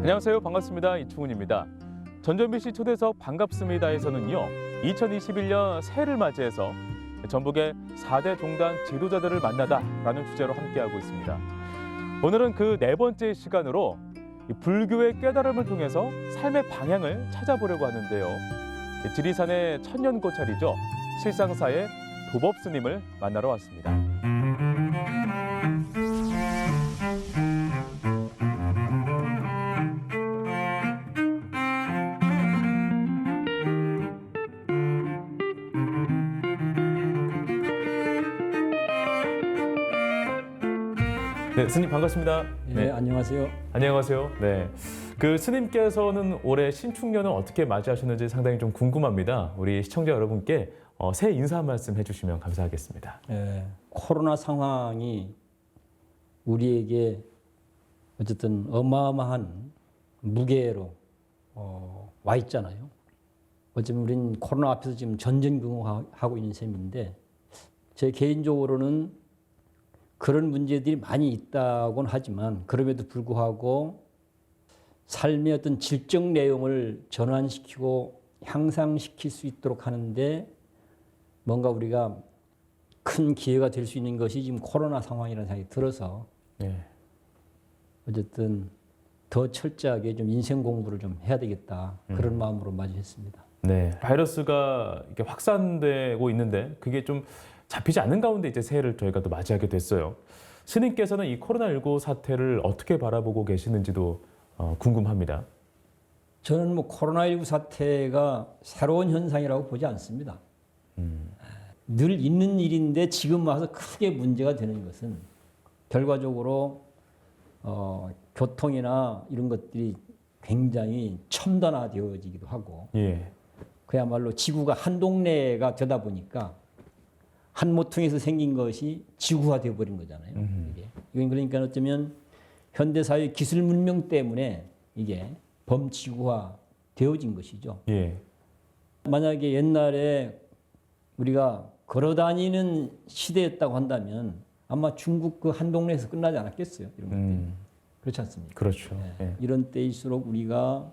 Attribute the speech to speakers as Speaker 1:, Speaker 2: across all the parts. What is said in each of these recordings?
Speaker 1: 안녕하세요. 반갑습니다. 이충훈입니다. 전전비 씨 초대석 반갑습니다에서는요. 2021년 새해를 맞이해서 전북의 4대 종단 지도자들을 만나다라는 주제로 함께하고 있습니다. 오늘은 그 네 번째 시간으로 불교의 깨달음을 통해서 삶의 방향을 찾아보려고 하는데요. 지리산의 천년고찰이죠. 실상사의 도법 스님을 만나러 왔습니다. 네, 스님 반갑습니다.
Speaker 2: 네, 안녕하세요.
Speaker 1: 안녕하세요. 네, 그 스님께서는 올해 신축년을 어떻게 맞이하셨는지 상당히 좀 궁금합니다. 우리 시청자 여러분께 새해 인사 한 말씀 해주시면 감사하겠습니다.
Speaker 2: 코로나 상황이 우리에게 어쨌든 어마어마한 무게로 와 있잖아요. 어쩌면 우리는 코로나 앞에서 지금 전전긍긍하고 있는 셈인데 제 개인적으로는 그런 문제들이 많이 있다고는 하지만 그럼에도 불구하고 삶의 어떤 질적 내용을 전환시키고 향상시킬 수 있도록 하는데 뭔가 우리가 큰 기회가 될 수 있는 것이 지금 코로나 상황이라는 생각이 들어서 어쨌든 더 철저하게 좀 인생 공부를 좀 해야 되겠다 그런 마음으로 맞이했습니다.
Speaker 1: 네, 바이러스가 이렇게 확산되고 있는데 그게 좀 잡히지 않는 가운데 이제 새해를 저희가 또 맞이하게 됐어요. 스님께서는 이 코로나19 사태를 어떻게 바라보고 계시는지도 궁금합니다.
Speaker 2: 저는 뭐 코로나19 사태가 새로운 현상이라고 보지 않습니다. 늘 있는 일인데 지금 와서 크게 문제가 되는 것은 결과적으로 교통이나 이런 것들이 굉장히 첨단화되어지기도 하고 그야말로 지구가 한 동네가 되다 보니까 한 모퉁이에서 생긴 것이 지구화 되어버린 거잖아요. 이건 그러니까 어쩌면 현대사회 기술 문명 때문에 이게 범지구화 되어진 것이죠. 만약에 옛날에 우리가 걸어다니는 시대였다고 한다면 아마 중국 그 한 동네에서 끝나지 않았겠어요. 이런 것들이. 그렇지 않습니까?
Speaker 1: 그렇죠.
Speaker 2: 이런 때일수록 우리가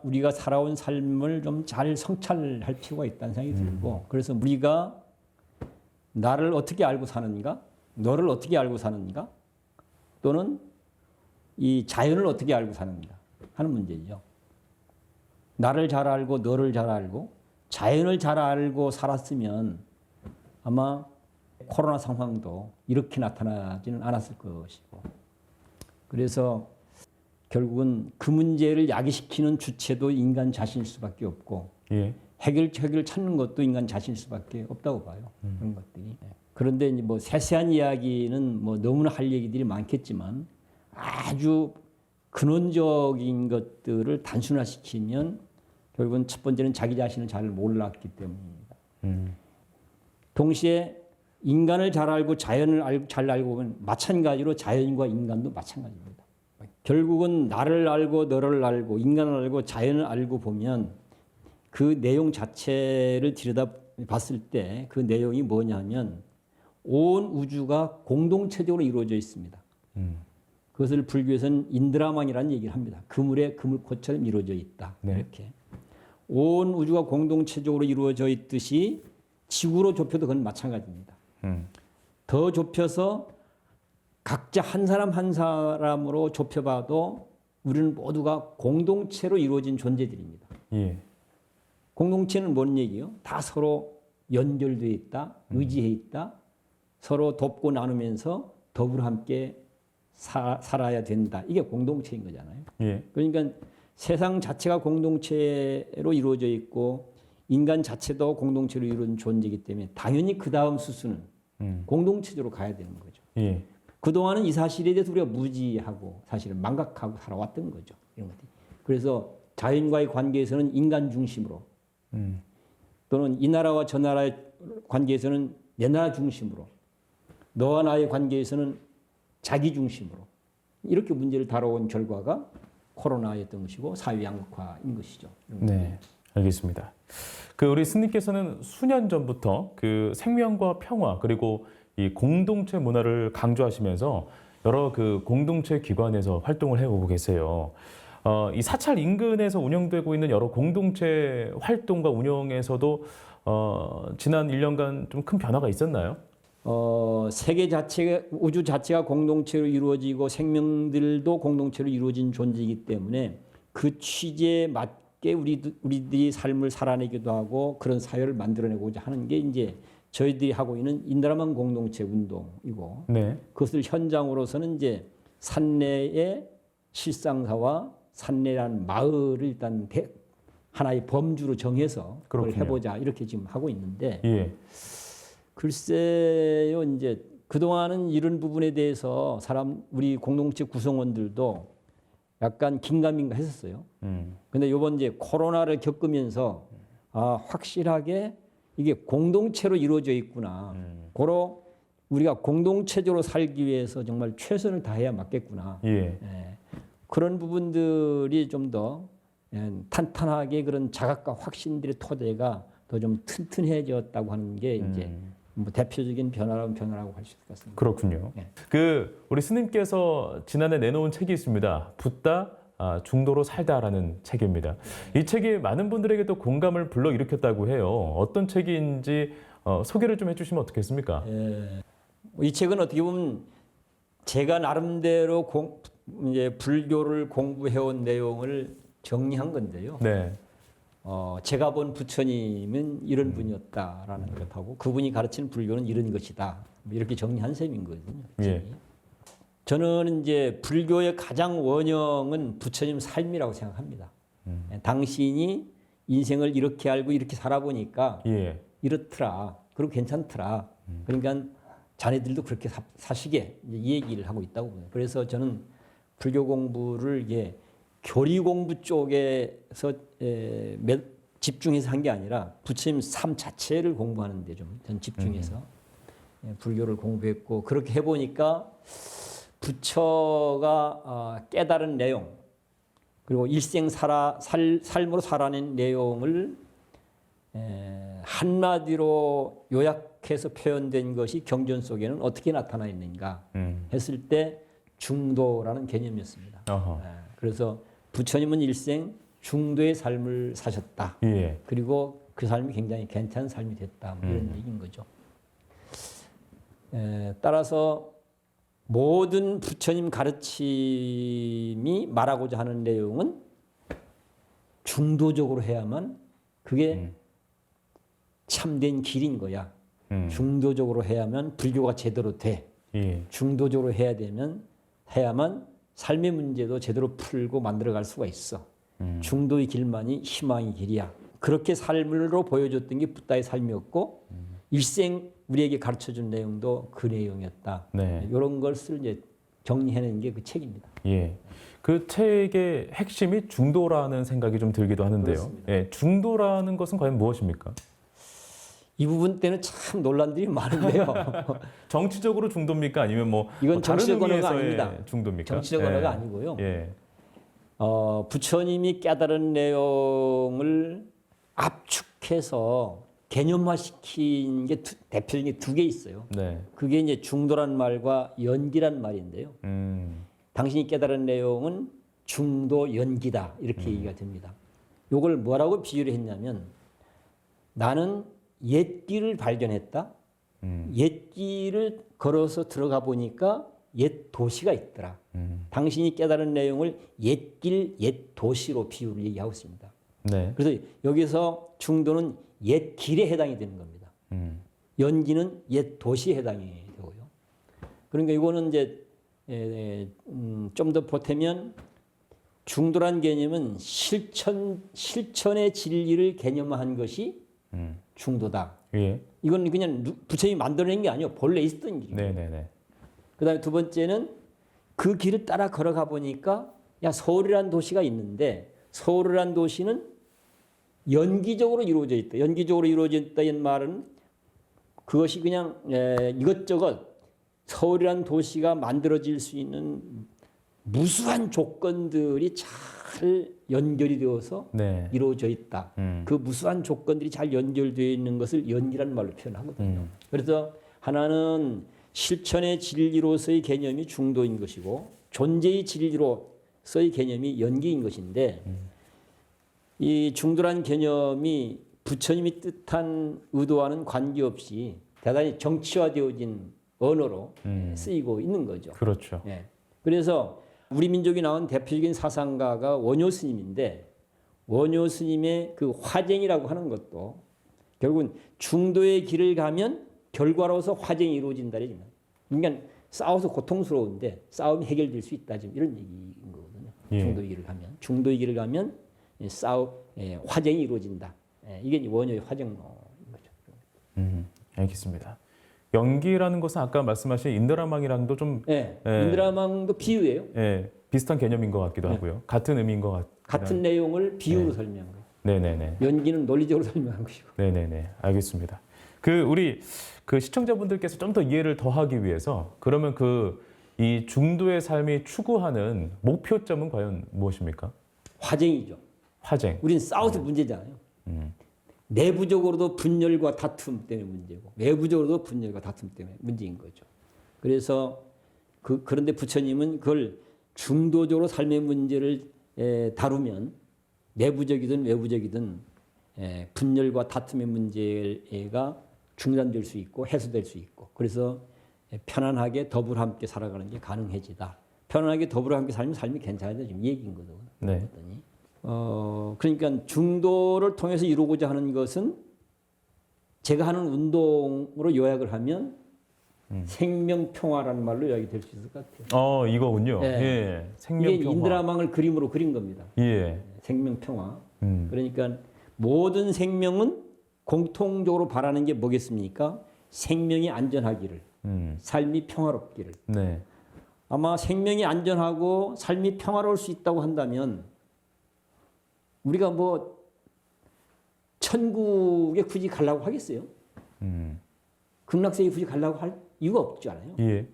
Speaker 2: 우리가 살아온 삶을 좀 잘 성찰할 필요가 있다는 생각이 들고 그래서 우리가 나를 어떻게 알고 사는가, 너를 어떻게 알고 사는가, 또는 이 자연을 어떻게 알고 사는가 하는 문제죠. 나를 잘 알고 너를 잘 알고 자연을 잘 알고 살았으면 아마 코로나 상황도 이렇게 나타나지는 않았을 것이고 그래서 결국은 그 문제를 야기시키는 주체도 인간 자신일 수밖에 없고 해결책을 찾는 것도 인간 자신일 수밖에 없다고 봐요. 그런 것들이. 그런데 이제 뭐 세세한 이야기는 뭐 너무나 할 얘기들이 많겠지만 아주 근원적인 것들을 단순화시키면 결국은 첫 번째는 자기 자신을 잘 몰랐기 때문입니다. 동시에 인간을 잘 알고 자연을 잘 알고 보면 마찬가지로 자연과 인간도 마찬가지입니다. 결국은 나를 알고 너를 알고 인간을 알고 자연을 알고 보면 그 내용 자체를 들여다봤을 때 그 내용이 뭐냐면 온 우주가 공동체적으로 이루어져 있습니다. 그것을 불교에서는 인드라만이라는 얘기를 합니다. 그물에 그물코처럼 이루어져 있다. 이렇게. 온 우주가 공동체적으로 이루어져 있듯이 지구로 좁혀도 그건 마찬가지입니다. 더 좁혀서 각자 한 사람 한 사람으로 좁혀봐도 우리는 모두가 공동체로 이루어진 존재들입니다. 공동체는 뭔 얘기예요? 다 서로 연결되어 있다, 의지해 있다, 서로 돕고 나누면서 더불어 함께 살아야 된다. 이게 공동체인 거잖아요. 그러니까 세상 자체가 공동체로 이루어져 있고 인간 자체도 공동체로 이루어진 존재이기 때문에 당연히 그 다음 수순은 공동체적으로 가야 되는 거죠. 그동안은 이 사실에 대해서 우리가 무지하고 사실은 망각하고 살아왔던 거죠. 이런 것들이. 그래서 자연과의 관계에서는 인간 중심으로 또는 이 나라와 저 나라의 관계에서는 내 나라 중심으로 너와 나의 관계에서는 자기 중심으로 이렇게 문제를 다뤄온 결과가 코로나였던 것이고 사회 양극화인 것이죠.
Speaker 1: 네, 알겠습니다. 그 우리 스님께서는 수년 전부터 그 생명과 평화 그리고 이 공동체 문화를 강조하시면서 여러 그 공동체 기관에서 활동을 해오고 계세요. 이 사찰 인근에서 운영되고 있는 여러 공동체 활동과 운영에서도 지난 1년간 좀 큰 변화가 있었나요?
Speaker 2: 세계 자체가 우주 자체가 공동체로 이루어지고 생명들도 공동체로 이루어진 존재이기 때문에 그 취지에 맞게 우리들이 삶을 살아내기도 하고 그런 사회를 만들어내고자 하는 게 이제 저희들이 하고 있는 인드라만 공동체 운동이고
Speaker 1: 네.
Speaker 2: 그것을 현장으로서는 이제 산내의 실상사와 산내라는 마을을 일단 하나의 범주로 정해서 그걸
Speaker 1: 그렇군요.
Speaker 2: 해보자 이렇게 지금 하고 있는데
Speaker 1: 예.
Speaker 2: 글쎄요, 이제 그동안은 이런 부분에 대해서 우리 공동체 구성원들도 약간 긴가민가 했었어요. 근데 요번 이제 코로나를 겪으면서 확실하게 이게 공동체로 이루어져 있구나. 고로 우리가 공동체적으로 살기 위해서 정말 최선을 다해야 맞겠구나.
Speaker 1: 예.
Speaker 2: 그런 부분들이 좀 더 탄탄하게 그런 자각과 확신들의 토대가 더 좀 튼튼해졌다고 하는 게 이제 뭐 대표적인 변화라고 할 수 있을 것 같습니다.
Speaker 1: 그렇군요.
Speaker 2: 네.
Speaker 1: 우리 스님께서 지난해 내놓은 책이 있습니다. 붓다 중도로 살다라는 책입니다. 이 책이 많은 분들에게 또 공감을 불러일으켰다고 해요. 어떤 책인지 소개를 좀 해주시면 어떻겠습니까?
Speaker 2: 이 책은 어떻게 보면 제가 나름대로 이제 불교를 공부해온 내용을 정리한 건데요.
Speaker 1: 네.
Speaker 2: 제가 본 부처님은 이런 분이었다라는 것하고 그분이 가르치는 불교는 이런 것이다. 이렇게 정리한 셈인 거거든요.
Speaker 1: 예.
Speaker 2: 저는 이제 불교의 가장 원형은 부처님 삶이라고 생각합니다. 당신이 인생을 이렇게 알고 이렇게 살아보니까
Speaker 1: 예.
Speaker 2: 이렇더라. 그리고 괜찮더라. 그러니까 자네들도 그렇게 사시게 이 얘기를 하고 있다고 보여요. 그래서 저는 불교 공부를 이게 교리 공부 쪽에서 집중해서 한 게 아니라 부처님 삶 자체를 공부하는 데 좀 전 집중해서 불교를 공부했고 그렇게 해보니까 부처가 깨달은 내용 그리고 일생 삶으로 살아낸 내용을 한마디로 요약해서 표현된 것이 경전 속에는 어떻게 나타나 있는가 했을 때 중도라는 개념이었습니다. 그래서 부처님은 일생 중도의 삶을 사셨다.
Speaker 1: 예.
Speaker 2: 그리고 그 삶이 굉장히 괜찮은 삶이 됐다. 뭐 이런 얘기인 거죠. 따라서 모든 부처님 가르침이 말하고자 하는 내용은 중도적으로 해야만 그게 참된 길인 거야. 중도적으로 해야만 불교가 제대로 돼.
Speaker 1: 예.
Speaker 2: 중도적으로 해야만 삶의 문제도 제대로 풀고 만들어갈 수가 있어. 중도의 길만이 희망의 길이야. 그렇게 삶으로 보여줬던 게 붓다의 삶이었고 일생 우리에게 가르쳐준 내용도 그 내용이었다.
Speaker 1: 네.
Speaker 2: 이런 것을 이제 정리해낸 게 그 책입니다.
Speaker 1: 예. 그 책의 핵심이 중도라는 생각이 좀 들기도 하는데요.
Speaker 2: 그렇습니다.
Speaker 1: 예. 중도라는 것은 과연 무엇입니까?
Speaker 2: 이 부분 때는 참 논란들이 많은데요.
Speaker 1: 정치적으로 중도입니까? 아니면
Speaker 2: 이건
Speaker 1: 다른
Speaker 2: 정치적 언어가
Speaker 1: 의미에서의
Speaker 2: 아닙니다.
Speaker 1: 중도입니까?
Speaker 2: 정치적
Speaker 1: 예.
Speaker 2: 언어가 아니고요.
Speaker 1: 예.
Speaker 2: 부처님이 깨달은 내용을 압축해서 개념화시킨 게 대표적인 게 두 개 있어요.
Speaker 1: 네.
Speaker 2: 그게 이제 중도란 말과 연기란 말인데요. 당신이 깨달은 내용은 중도 연기다 이렇게 얘기가 됩니다. 이걸 뭐라고 비유를 했냐면 나는 옛 길을 발견했다. 옛 길을 걸어서 들어가 보니까 옛 도시가 있더라. 당신이 깨달은 내용을 옛 길, 옛 도시로 비유를 얘기하고 있습니다.
Speaker 1: 네.
Speaker 2: 그래서 여기서 중도는 옛 길에 해당이 되는 겁니다. 연기는 옛 도시에 해당이 되고요. 그러니까 이거는 이제 좀 더 보태면 중도란 개념은 실천의 진리를 개념화한 것이 중도다.
Speaker 1: 예.
Speaker 2: 이건 그냥 부처님이 만들어낸 게 아니고 본래 있었던 길이에요.
Speaker 1: 네네네.
Speaker 2: 그다음에 두 번째는 그 길을 따라 걸어가 보니까 서울이라는 도시가 있는데 서울이라는 도시는 연기적으로 이루어져 있다. 연기적으로 이루어져 있다는 말은 그것이 그냥 이것저것 서울이라는 도시가 만들어질 수 있는 무수한 조건들이 잘 연결이 되어서
Speaker 1: 네.
Speaker 2: 이루어져 있다. 그 무수한 조건들이 잘 연결되어 있는 것을 연기라는 말로 표현하거든요. 그래서 하나는 실천의 진리로서의 개념이 중도인 것이고 존재의 진리로서의 개념이 연기인 것인데 이 중도란 개념이 부처님이 뜻한 의도와는 관계없이 대단히 정치화되어진 언어로 쓰이고 있는 거죠.
Speaker 1: 그렇죠.
Speaker 2: 예. 그래서 우리 민족이 나온 대표적인 사상가가 원효 스님인데 원효 스님의 그 화쟁이라고 하는 것도 결국은 중도의 길을 가면 결과로서 화쟁이 이루어진다. 그러니까 싸워서 고통스러운데 싸움이 해결될 수 있다. 지금 이런 얘기인 거거든요.
Speaker 1: 예.
Speaker 2: 중도의 길을 가면 화쟁이 이루어진다. 이게 원효의 화쟁론인 거죠.
Speaker 1: 알겠습니다. 연기라는 것은 아까 말씀하신 인드라망이랑도 좀
Speaker 2: 인드라망도 비유예요.
Speaker 1: 비슷한 개념인 것 같기도 하고요. 같은 의미인 것 같아요.
Speaker 2: 같은 내용을 비유로 설명한 거예요.
Speaker 1: 네네네.
Speaker 2: 연기는 논리적으로 설명한 것이고.
Speaker 1: 네네네. 알겠습니다. 우리 시청자분들께서 좀 더 이해를 더하기 위해서 그러면 이 중도의 삶이 추구하는 목표점은 과연 무엇입니까?
Speaker 2: 화쟁이죠.
Speaker 1: 화쟁.
Speaker 2: 우리는 싸워서 문제잖아요. 내부적으로도 분열과 다툼 때문에 문제고 외부적으로도 분열과 다툼 때문에 문제인 거죠. 그래서 그런데 부처님은 그걸 중도적으로 삶의 문제를 다루면 내부적이든 외부적이든 분열과 다툼의 문제가 중단될 수 있고 해소될 수 있고 그래서 편안하게 더불어 함께 살아가는 게 가능해지다. 편안하게 더불어 함께 살면 삶이 괜찮아져 지금 이 얘기인 거죠.
Speaker 1: 네.
Speaker 2: 그러니까 중도를 통해서 이루고자 하는 것은 제가 하는 운동으로 요약을 하면 생명평화라는 말로 요약이 될 수 있을 것 같아요.
Speaker 1: 이거군요.
Speaker 2: 네.
Speaker 1: 예. 생명평화.
Speaker 2: 이게 인드라망을 그림으로 그린 겁니다.
Speaker 1: 예.
Speaker 2: 생명평화. 그러니까 모든 생명은 공통적으로 바라는 게 뭐겠습니까? 생명이 안전하기를, 삶이 평화롭기를.
Speaker 1: 네.
Speaker 2: 아마 생명이 안전하고 삶이 평화로울 수 있다고 한다면 우리가 뭐 천국에 굳이 가려고 하겠어요? 극락세계 굳이 가려고 할 이유가 없잖아요.
Speaker 1: 예.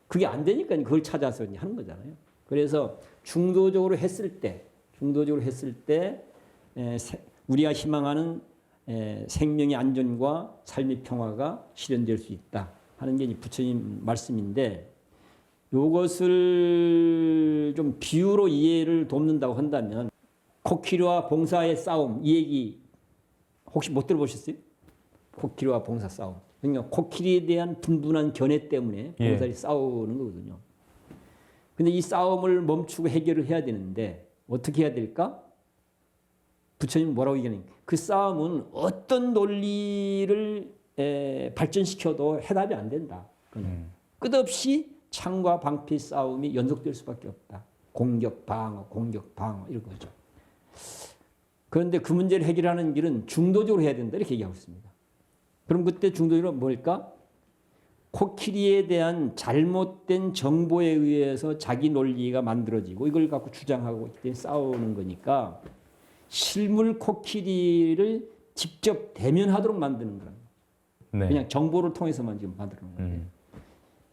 Speaker 2: 그게 안 되니까 그걸 찾아서 하는 거잖아요. 그래서 중도적으로 했을 때 우리가 희망하는 생명의 안전과 삶의 평화가 실현될 수 있다 하는 게 부처님 말씀인데 이것을 좀 비유로 이해를 돕는다고 한다면 코끼리와 봉사의 싸움 이 얘기 혹시 못 들어보셨어요? 코끼리와 봉사 싸움. 그러니까 코끼리에 대한 분분한 견해 때문에 봉사들이 싸우는 거거든요. 근데 이 싸움을 멈추고 해결을 해야 되는데 어떻게 해야 될까? 부처님 뭐라고 얘기하는 그 싸움은 어떤 논리를 발전시켜도 해답이 안 된다. 끝없이 창과 방패 싸움이 연속될 수밖에 없다. 공격, 방어, 공격, 방어 이런 거죠. 그런데 그 문제를 해결하는 길은 중도적으로 해야 된다 이렇게 얘기하고 있습니다. 그럼 그때 중도적으로 뭘까? 코끼리에 대한 잘못된 정보에 의해서 자기 논리가 만들어지고 이걸 갖고 주장하고 싸우는 거니까 실물 코끼리를 직접 대면하도록 만드는 거예요.
Speaker 1: 네.
Speaker 2: 그냥 정보를 통해서만 지금 만드는 거예요.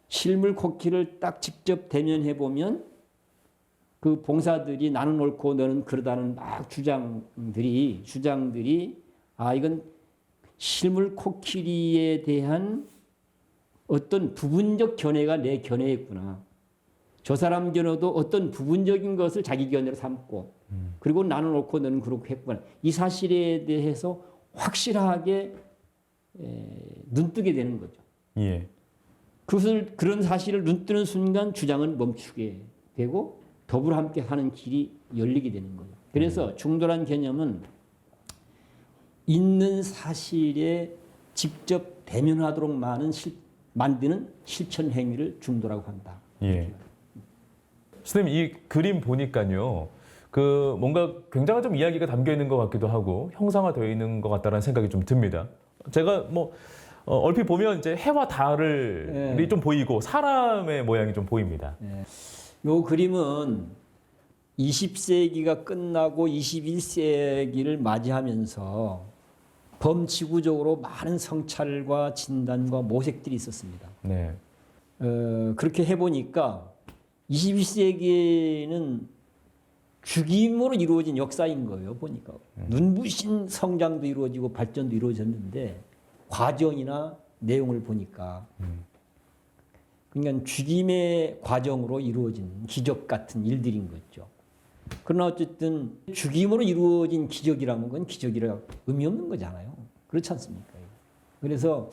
Speaker 2: 실물 코끼리를 딱 직접 대면해 보면 그 봉사들이 나는 옳고 너는 그러다는 막 주장들이 이건 실물 코끼리에 대한 어떤 부분적 견해가 내 견해였구나. 저 사람 견해도 어떤 부분적인 것을 자기 견해로 삼고 그리고 나는 옳고 너는 그렇고 했구나. 이 사실에 대해서 확실하게 눈뜨게 되는 거죠.
Speaker 1: 예.
Speaker 2: 그런 사실을 눈뜨는 순간 주장은 멈추게 되고 더불어 함께 하는 길이 열리게 되는 거예요. 그래서 중도란 개념은 있는 사실에 직접 대면하도록 만드는 실천 행위를 중도라고 한다.
Speaker 1: 예. 선생님 이 그림 보니까요. 뭔가 굉장한 좀 이야기가 담겨 있는 것 같기도 하고 형상화되어 있는 것 같다는 생각이 좀 듭니다. 제가 얼핏 보면 이제 해와 달이 좀 보이고 사람의 모양이 좀 보입니다.
Speaker 2: 이 그림은 20세기가 끝나고 21세기를 맞이하면서 범지구적으로 많은 성찰과 진단과 모색들이 있었습니다.
Speaker 1: 네.
Speaker 2: 그렇게 해보니까 21세기에는 죽임으로 이루어진 역사인 거예요. 보니까 눈부신 성장도 이루어지고 발전도 이루어졌는데 과정이나 내용을 보니까 그러니까 죽임의 과정으로 이루어진 기적 같은 일들인 거죠. 그러나 어쨌든 죽임으로 이루어진 기적이라는 건 기적이라 의미 없는 거잖아요. 그렇지 않습니까? 그래서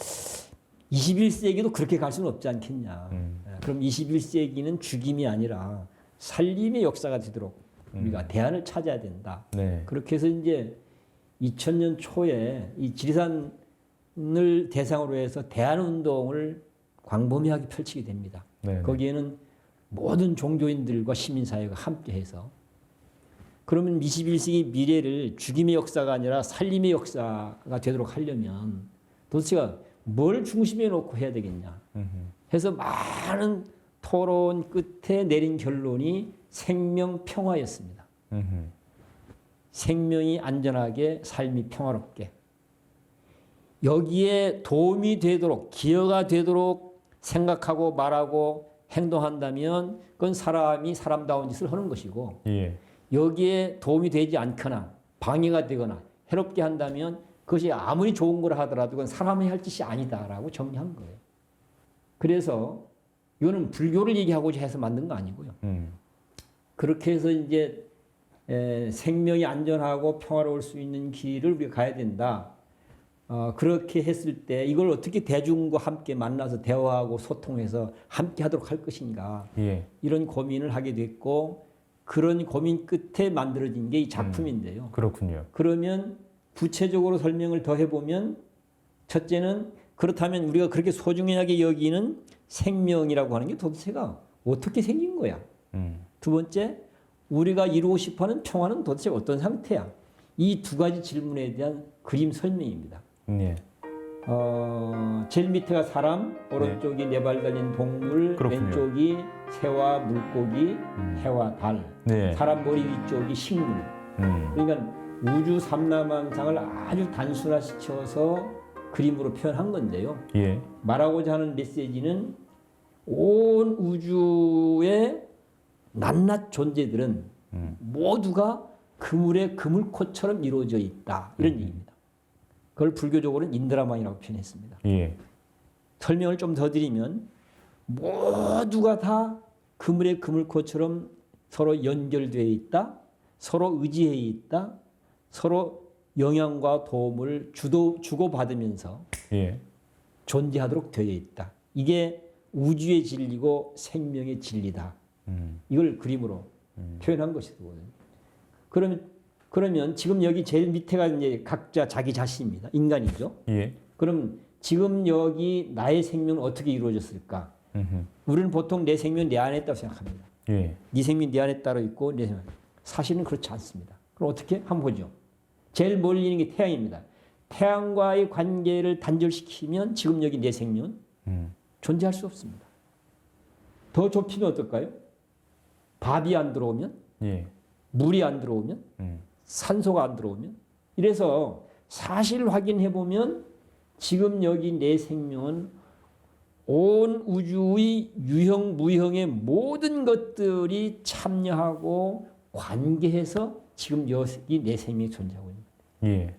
Speaker 2: 21세기도 그렇게 갈 수는 없지 않겠냐. 그럼 21세기는 죽임이 아니라 살림의 역사가 되도록 우리가 대안을 찾아야 된다.
Speaker 1: 네.
Speaker 2: 그렇게 해서 이제 2000년 초에 이 지리산을 대상으로 해서 대안운동을 광범위하게 펼치게 됩니다.
Speaker 1: 네.
Speaker 2: 거기에는 모든 종교인들과 시민사회가 함께해서 그러면 21세기 미래를 죽임의 역사가 아니라 살림의 역사가 되도록 하려면 도대체가 뭘 중심에 놓고 해야 되겠냐 해서 많은 토론 끝에 내린 결론이 생명 평화였습니다. 생명이 안전하게 삶이 평화롭게 여기에 도움이 되도록 기여가 되도록 생각하고 말하고 행동한다면 그건 사람이 사람다운 짓을 하는 것이고
Speaker 1: 예.
Speaker 2: 여기에 도움이 되지 않거나 방해가 되거나 해롭게 한다면 그것이 아무리 좋은 거라 하더라도 그건 사람이 할 짓이 아니다라고 정리한 거예요. 그래서 이거는 불교를 얘기하고자 해서 만든 거 아니고요. 그렇게 해서 이제 생명이 안전하고 평화로울 수 있는 길을 우리가 가야 된다. 그렇게 했을 때 이걸 어떻게 대중과 함께 만나서 대화하고 소통해서 함께 하도록 할 것인가.
Speaker 1: 예.
Speaker 2: 이런 고민을 하게 됐고 그런 고민 끝에 만들어진 게 이 작품인데요.
Speaker 1: 그렇군요.
Speaker 2: 그러면 구체적으로 설명을 더 해보면 첫째는 그렇다면 우리가 그렇게 소중하게 여기는 생명이라고 하는 게 도대체가 어떻게 생긴 거야. 두 번째, 우리가 이루고 싶어하는 평화는 도대체 어떤 상태야. 이 두 가지 질문에 대한 그림 설명입니다.
Speaker 1: 예.
Speaker 2: 제일 밑에가 사람, 오른쪽이 네 발 달린 동물,
Speaker 1: 그렇군요.
Speaker 2: 왼쪽이 새와 물고기, 해와 달.
Speaker 1: 네.
Speaker 2: 사람 머리 위쪽이 식물. 그러니까 우주 삼라만상을 아주 단순화시켜서 그림으로 표현한 건데요.
Speaker 1: 예.
Speaker 2: 말하고자 하는 메시지는 온 우주의 낱낱 존재들은 모두가 그물의 그물코처럼 이루어져 있다. 이런 얘기입니다. 그걸 불교적으로는 인드라만이라고 표현했습니다.
Speaker 1: 예.
Speaker 2: 설명을 좀 더 드리면 모두가 다 그물의 그물코처럼 서로 연결되어 있다. 서로 의지해 있다. 서로 영향과 도움을 주고받으면서
Speaker 1: 예.
Speaker 2: 존재하도록 되어 있다. 이게 우주의 진리고 생명의 진리다. 이걸 그림으로 표현한 것이거든요. 그러면 지금 여기 제일 밑에가 이제 각자 자기 자신입니다. 인간이죠.
Speaker 1: 예.
Speaker 2: 그럼 지금 여기 나의 생명은 어떻게 이루어졌을까? 우리는 보통 내 생명은 내 안에 있다고 생각합니다.
Speaker 1: 예.
Speaker 2: 네 생명이 내 안에 따로 있고 내 생명. 사실은 그렇지 않습니다. 그럼 어떻게? 한번 보죠. 제일 멀리 있는 게 태양입니다. 태양과의 관계를 단절시키면 지금 여기 내 생명은 존재할 수 없습니다. 더 좁히면 어떨까요? 밥이 안 들어오면,
Speaker 1: 예.
Speaker 2: 물이 안 들어오면, 산소가 안 들어오면. 이래서 사실 확인해 보면 지금 여기 내 생명은 온 우주의 유형 무형의 모든 것들이 참여하고 관계해서 지금 여기 내 생명이 존재하고 있는 거예요.
Speaker 1: 예.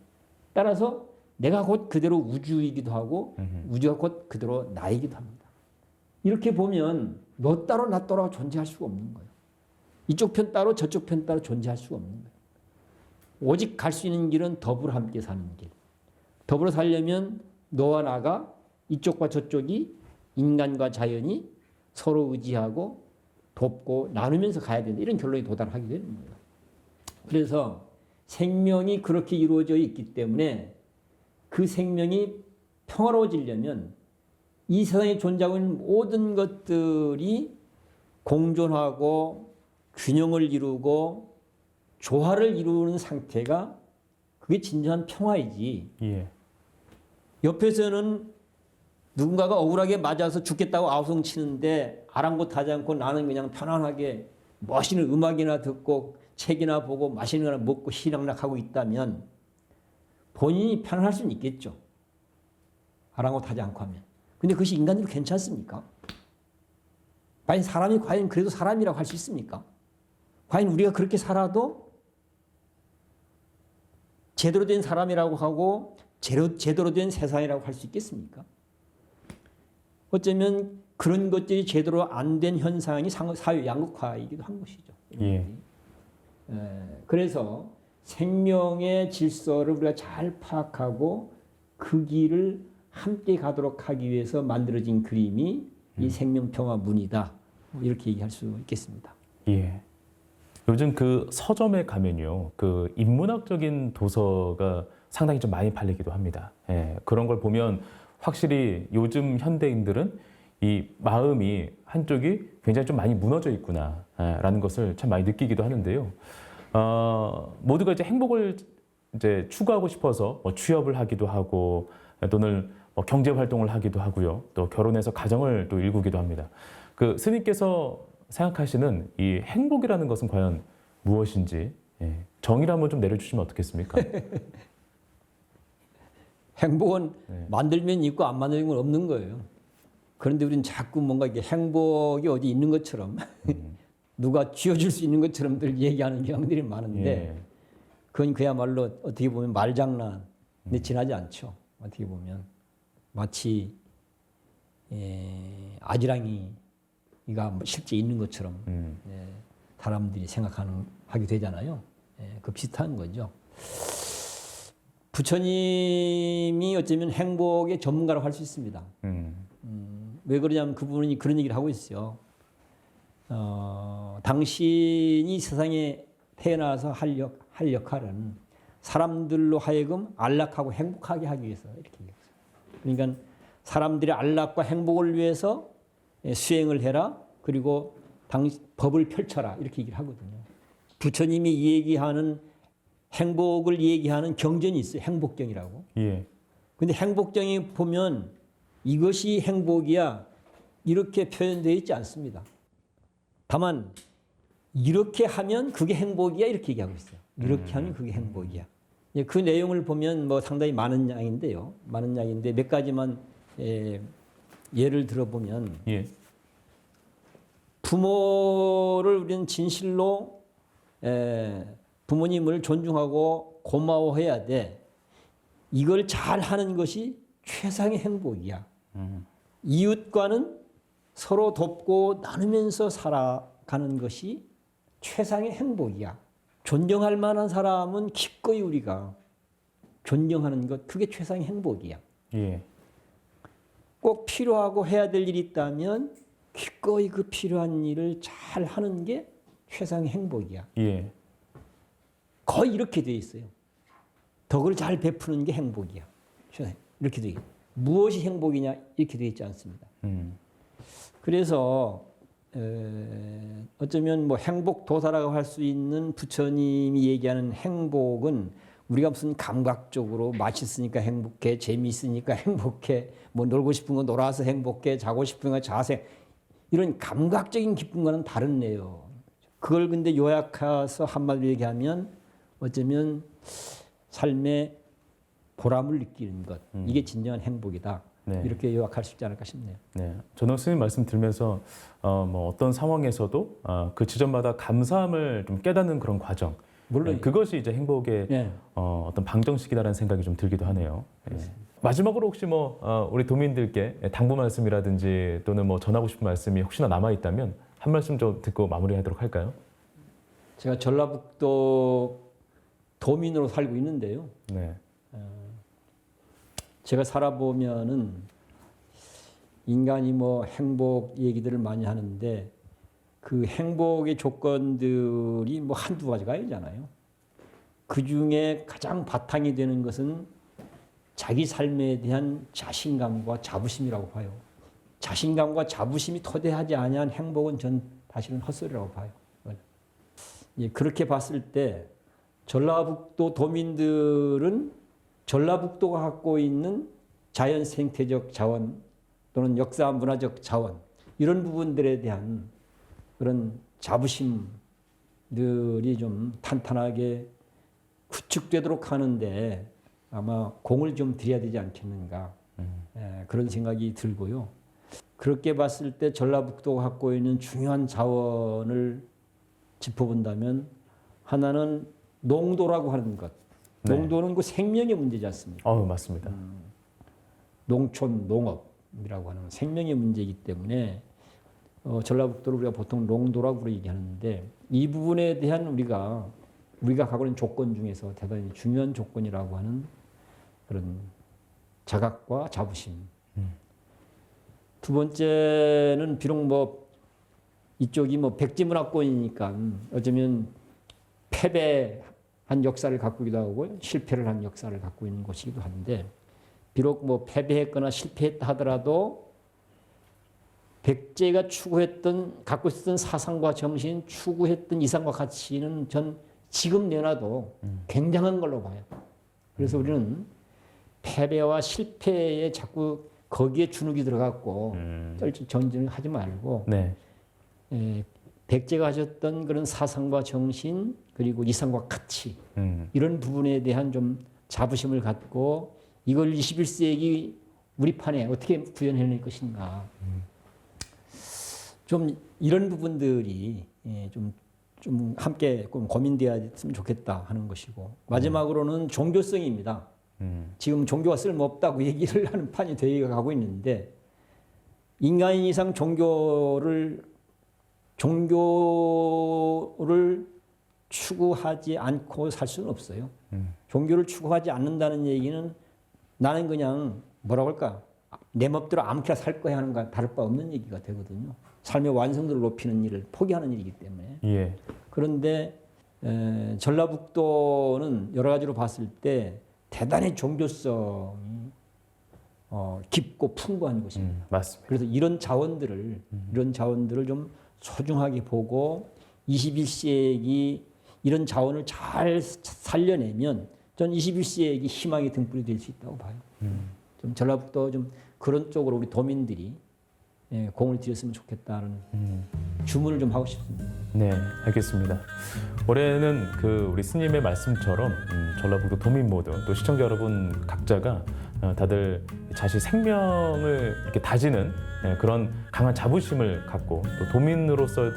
Speaker 2: 따라서 내가 곧 그대로 우주이기도 하고 우주가 곧 그대로 나이기도 합니다. 이렇게 보면 너 따로 나 따로 존재할 수가 없는 거예요. 이쪽 편 따로 저쪽 편 따로 존재할 수가 없는 거예요. 오직 갈 수 있는 길은 더불어 함께 사는 길. 더불어 살려면 너와 나가 이쪽과 저쪽이 인간과 자연이 서로 의지하고 돕고 나누면서 가야 된다. 이런 결론에 도달하게 되는 거예요. 그래서 생명이 그렇게 이루어져 있기 때문에 그 생명이 평화로워지려면 이 세상에 존재하고 있는 모든 것들이 공존하고 균형을 이루고 조화를 이루는 상태가 그게 진정한 평화이지.
Speaker 1: 예.
Speaker 2: 옆에서는 누군가가 억울하게 맞아서 죽겠다고 아우성 치는데 아랑곳하지 않고 나는 그냥 편안하게 멋있는 음악이나 듣고 책이나 보고 맛있는 거나 먹고 희락락하고 있다면 본인이 편안할 수는 있겠죠. 아랑곳하지 않고 하면. 근데 그것이 인간으로 괜찮습니까? 사람이 과연 그래도 사람이라고 할 수 있습니까? 과연 우리가 그렇게 살아도 제대로 된 사람이라고 하고 제대로 된 세상이라고 할 수 있겠습니까? 어쩌면 그런 것들이 제대로 안 된 현상이 사회 양극화이기도 한 것이죠.
Speaker 1: 예.
Speaker 2: 그래서 생명의 질서를 우리가 잘 파악하고 그 길을 함께 가도록 하기 위해서 만들어진 그림이 이 생명평화문이다. 이렇게 얘기할 수 있겠습니다.
Speaker 1: 예. 요즘 그 서점에 가면요, 그 인문학적인 도서가 상당히 좀 많이 팔리기도 합니다. 예. 그런 걸 보면 확실히 요즘 현대인들은 이 마음이 한쪽이 굉장히 좀 많이 무너져 있구나라는 것을 참 많이 느끼기도 하는데요. 모두가 이제 행복을 이제 추구하고 싶어서 뭐 취업을 하기도 하고 또는 뭐 경제 활동을 하기도 하고요. 또 결혼해서 가정을 또 일구기도 합니다. 그 스님께서 생각하시는 이 행복이라는 것은 과연 무엇인지 정의를 한번 좀 내려주시면 어떻겠습니까?
Speaker 2: 행복은 만들면 있고 안 만들면 없는 거예요. 그런데 우리는 자꾸 뭔가 이게 행복이 어디 있는 것처럼 누가 쥐어줄 수 있는 것처럼들 얘기하는 경향들이 많은데 그건 그야말로 어떻게 보면 말장난, 근데 지나지 않죠. 어떻게 보면 마치 아지랑이가 실제 있는 것처럼 사람들이 하게 되잖아요. 그 비슷한 거죠. 부처님이 어쩌면 행복의 전문가라고 할 수 있습니다. 왜 그러냐면 그분이 그런 얘기를 하고 있어요. 당신이 세상에 태어나서 할 역할은 사람들로 하여금 안락하고 행복하게 하기 위해서 이렇게 얘기했어요. 그러니까 사람들의 안락과 행복을 위해서 수행을 해라. 그리고 법을 펼쳐라. 이렇게 얘기를 하거든요. 부처님이 얘기하는 행복을 얘기하는 경전이 있어요. 행복경이라고.
Speaker 1: 예.
Speaker 2: 근데 행복경에 보면 이것이 행복이야. 이렇게 표현되어 있지 않습니다. 다만 이렇게 하면 그게 행복이야. 이렇게 얘기하고 있어요. 이렇게 하면 그게 행복이야. 그 내용을 보면 뭐 상당히 많은 양인데요. 많은 양인데 몇 가지만 예를 들어보면 부모를 우리는 진실로 부모님을 존중하고 고마워해야 돼. 이걸 잘하는 것이 최상의 행복이야. 이웃과는 서로 돕고 나누면서 살아가는 것이 최상의 행복이야. 존경할 만한 사람은 기꺼이 우리가 존경하는 것, 그게 최상의 행복이야.
Speaker 1: 예.
Speaker 2: 꼭 필요하고 해야 될 일이 있다면 기꺼이 그 필요한 일을 잘 하는 게 최상의 행복이야.
Speaker 1: 예.
Speaker 2: 거의 이렇게 돼 있어요. 덕을 잘 베푸는 게 행복이야. 이렇게 돼 있어요. 무엇이 행복이냐 이렇게 돼 있지 않습니다. 그래서 어쩌면 뭐 행복 도사라고 할 수 있는 부처님이 얘기하는 행복은 우리가 무슨 감각적으로 맛있으니까 행복해, 재미있으니까 행복해, 뭐 놀고 싶은 거 놀아서 행복해, 자고 싶은 거 자세, 이런 감각적인 기쁨과는 다르네요. 그걸 근데 요약해서 한마디로 얘기하면 어쩌면 삶의 보람을 느끼는 것, 이게 진정한 행복이다.
Speaker 1: 네.
Speaker 2: 이렇게 요약할 수 있지 않을까 싶네요.
Speaker 1: 네, 저는 스님 말씀 들으면서 뭐 어떤 상황에서도 그 지점마다 감사함을 좀 깨닫는 그런 과정,
Speaker 2: 물론
Speaker 1: 그것이 이제 행복의 어떤 방정식이다라는 생각이 좀 들기도 하네요. 마지막으로 혹시 뭐 우리 도민들께 당부 말씀이라든지 또는 뭐 전하고 싶은 말씀이 혹시나 남아 있다면 한 말씀 좀 듣고 마무리하도록 할까요?
Speaker 2: 제가 전라북도 도민으로 살고 있는데요.
Speaker 1: 네.
Speaker 2: 제가 살아보면은 인간이 뭐 행복 얘기들을 많이 하는데 그 행복의 조건들이 뭐 한두 가지가 아니잖아요. 그 중에 가장 바탕이 되는 것은 자기 삶에 대한 자신감과 자부심이라고 봐요. 자신감과 자부심이 토대하지 아니한 행복은 전 사실은 헛소리라고 봐요. 그렇게 봤을 때 전라북도 도민들은 전라북도가 갖고 있는 자연 생태적 자원 또는 역사 문화적 자원 이런 부분들에 대한 그런 자부심들이 좀 탄탄하게 구축되도록 하는데 아마 공을 좀 들여야 되지 않겠는가 그런 생각이 들고요. 그렇게 봤을 때 전라북도가 갖고 있는 중요한 자원을 짚어본다면 하나는 농도라고 하는 것. 농도는 그 생명의 문제지 않습니까?
Speaker 1: 맞습니다.
Speaker 2: 농촌, 농업, 생명이라고 하는 생명의 문제이기 때문에 전라북도를 우리가 보통 롱도라고 얘기하는데 이 부분에 대한 우리가 갖고 있는 조건 중에서 대단히 중요한 조건이라고 하는 그런 자각과 자부심. 두 번째는 비록 뭐 이쪽이 뭐 백지문화권이니까 어쩌면 패배한 역사를 갖고기도 하고 실패를 한 역사를 갖고 있는 곳이기도 한데 비록 뭐 패배했거나 실패했다 하더라도 백제가 추구했던 갖고 있었던 사상과 정신, 추구했던 이상과 가치는 전 지금 내놔도 굉장한 걸로 봐요. 그래서 우리는 패배와 실패에 자꾸 거기에 주눅이 들어갔고 전쟁을 하지 말고
Speaker 1: 네.
Speaker 2: 백제가 가졌던 그런 사상과 정신 그리고 이상과 가치 이런 부분에 대한 좀 자부심을 갖고 이걸 21세기 우리 판에 어떻게 구현해낼 것인가. 좀 이런 부분들이 좀 함께 고민되었으면 좋겠다 하는 것이고 마지막으로는 종교성입니다. 지금 종교가 쓸모없다고 얘기를 하는 판이 되어 가고 있는데 인간인 이상 종교를 추구하지 않고 살 수는 없어요. 종교를 추구하지 않는다는 얘기는 나는 그냥 뭐라고 할까 내 멋대로 아무렇게나 살 거야 하는 거 다를 바 없는 얘기가 되거든요. 삶의 완성도를 높이는 일을 포기하는 일이기 때문에.
Speaker 1: 예.
Speaker 2: 그런데 전라북도는 여러 가지로 봤을 때 대단히 종교성이 깊고 풍부한 곳입니다.
Speaker 1: 맞습니다.
Speaker 2: 그래서 이런 자원들을 좀 소중하게 보고 21세기 이런 자원을 잘 살려내면 전 21세기 희망의 등불이 될 수 있다고 봐요. 좀 전라북도 좀 그런 쪽으로 우리 도민들이 공을 들였으면 좋겠다는 주문을 좀 하고 싶습니다.
Speaker 1: 네, 알겠습니다. 올해는 우리 스님의 말씀처럼 전라북도 도민 모두 또 시청자 여러분 각자가 다들 자신 생명을 이렇게 다지는 그런 강한 자부심을 갖고 또 도민으로서의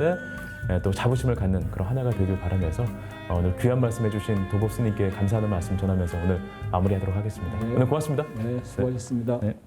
Speaker 1: 또 자부심을 갖는 그런 하나가 되길 바라면서 오늘 귀한 말씀해주신 도법 스님께 감사하는 말씀 전하면서 오늘 마무리하도록 하겠습니다.
Speaker 2: 네.
Speaker 1: 오늘 고맙습니다.
Speaker 2: 네, 수고하셨습니다.
Speaker 1: 네.